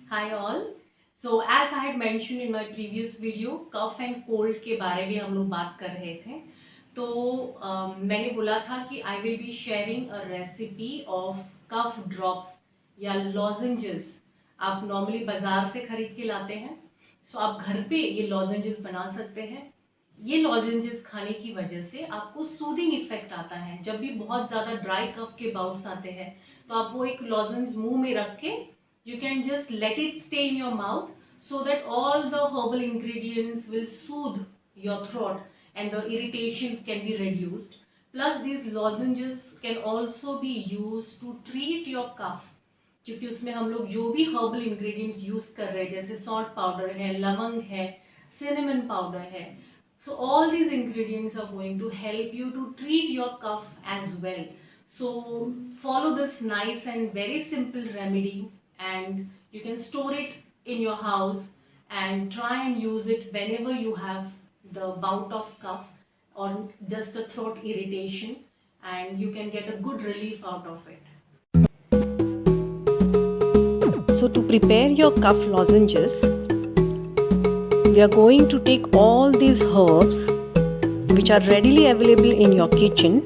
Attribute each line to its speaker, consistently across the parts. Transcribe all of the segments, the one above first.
Speaker 1: Hi all. So as I had mentioned in my previous video, cough and cold के बारे में हम लोग बात कर रहे थे. तो मैंने बोला था कि I will be sharing a recipe of cough drops या लॉजेंजेस. आप नॉर्मली बाजार से खरीद के लाते हैं, सो आप घर पे ये लॉजेंजेस बना सकते हैं. ये लॉजेंजेस खाने की वजह से आपको सूदिंग इफेक्ट आता है. जब भी बहुत ज़्यादा ड्राई कफ के बाउट्स आते हैं तो आप वो एक लॉजेंज मुंह में रख के you can just let it stay in your mouth so that all the herbal ingredients will soothe your throat and the irritations can be reduced. Plus these lozenges can also be used to treat your cough, क्योंकि उसमें हम लोग जो भी herbal ingredients use कर रहे हैं जैसे सॉल्ट पाउडर है, लवंग है, सिनेमन पाउडर है, so all these ingredients are going to help you to treat your cough as well. So follow this nice and very simple remedy and you can store it in your house and try and use it whenever you have the bout of cough or just a throat irritation, and you can get a good relief out of it.
Speaker 2: So to prepare your cough lozenges, we are going to take all these herbs which are readily available in your kitchen.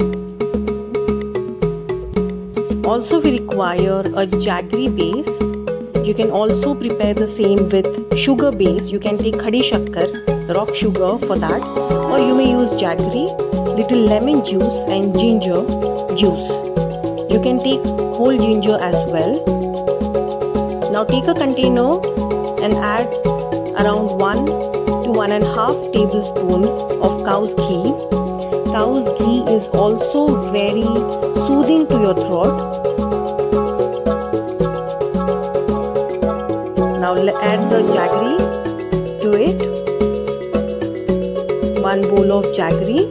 Speaker 2: Also we require a jaggery base. You can also prepare the same with sugar base. You can take khadi shakkar, rock sugar for that, or you may use jaggery, little lemon juice and ginger juice. You can take whole ginger as well. Now take a container and add around 1 to 1.5 tablespoon of cow's ghee. Cow's ghee is also very soothing to your throat. Now add the jaggery to it. 1 bowl of jaggery.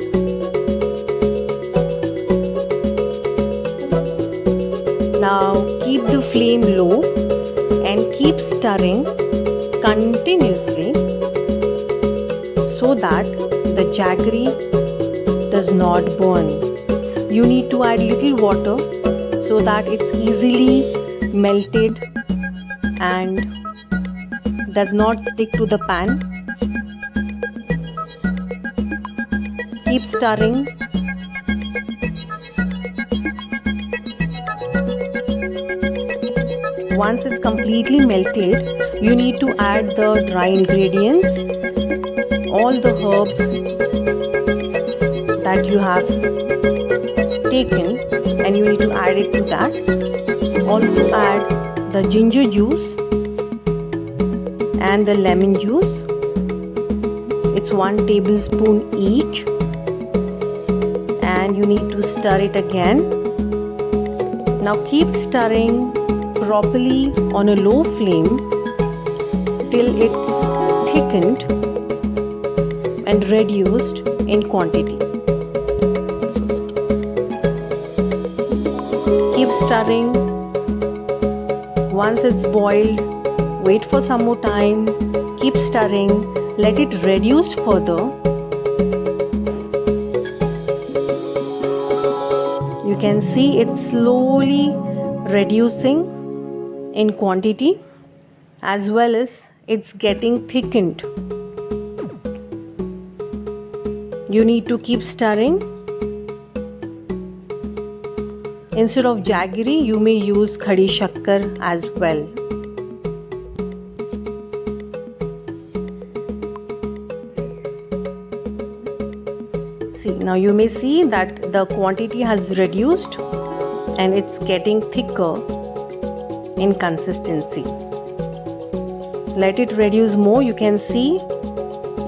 Speaker 2: Now keep the flame low and keep stirring continuously so that the jaggery does not burn. You need to add little water so that it's easily melted and does not stick to the pan. Keep stirring. Once it's completely melted, you need to add the dry ingredients, all the herbs that you have taken, and you need to add it to that. Also add the ginger juice and the lemon juice. It's 1 tablespoon each, and you need to stir it again. Now keep stirring properly on a low flame till it's thickened and reduced in quantity. Keep stirring. Once it's boiled, wait for some more time. Keep stirring. Let it reduce further. You can see it's slowly reducing in quantity as well as it's getting thickened. You need to keep stirring. Instead of jaggery, you may use khadi shakkar as well. See, now you may see that the quantity has reduced and it's getting thicker in consistency. Let it reduce more. You can see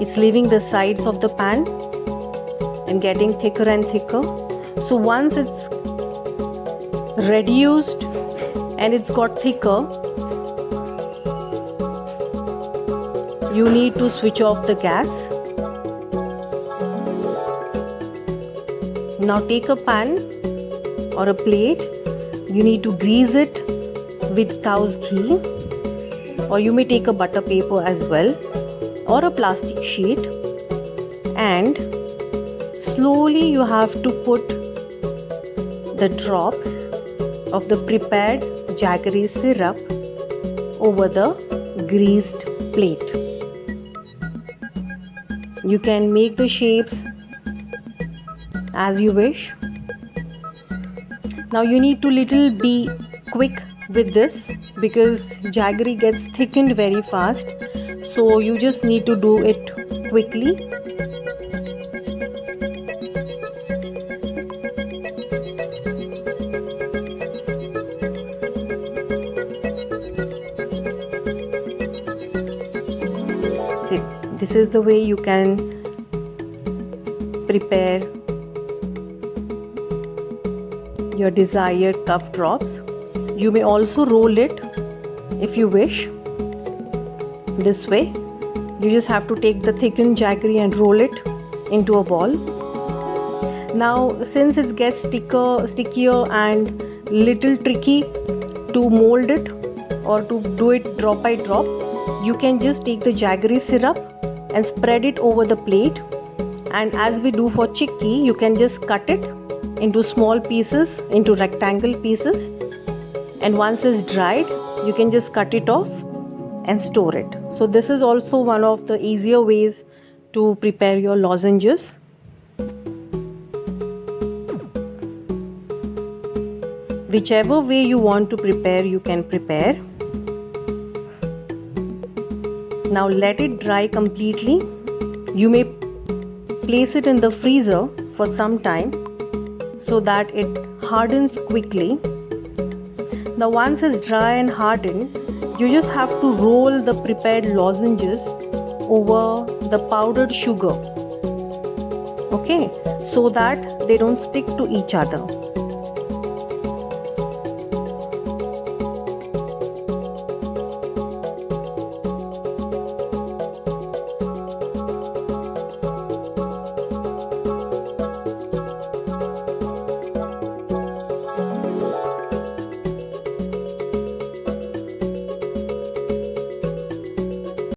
Speaker 2: it's leaving the sides of the pan and getting thicker and thicker. So once it's reduced and it's got thicker, you need to switch off the gas. Now take a pan or a plate. You need to grease it with cow's ghee, or you may take a butter paper as well, or a plastic sheet, and slowly you have to put the drops of the prepared jaggery syrup over the greased plate. You can make the shapes as you wish. Now you need to be quick with this because jaggery gets thickened very fast, so you just need to do it quickly. This is the way you can prepare your desired cuff drops. You may also roll it if you wish. This way, you just have to take the thickened jaggery and roll it into a ball. Now, since it gets stickier and little tricky to mold it or to do it drop by drop, you can just take the jaggery syrup and spread it over the plate, and as we do for chickpea, you can just cut it into small pieces, into rectangle pieces, and once it's dried, you can just cut it off and store it. So this is also one of the easier ways to prepare your lozenges. Whichever way you want to prepare, you can prepare. Now let it dry completely. You may place it in the freezer for some time so that it hardens quickly. Now once it's dry and hardened, you just have to roll the prepared lozenges over the powdered sugar, okay, so that they don't stick to each other.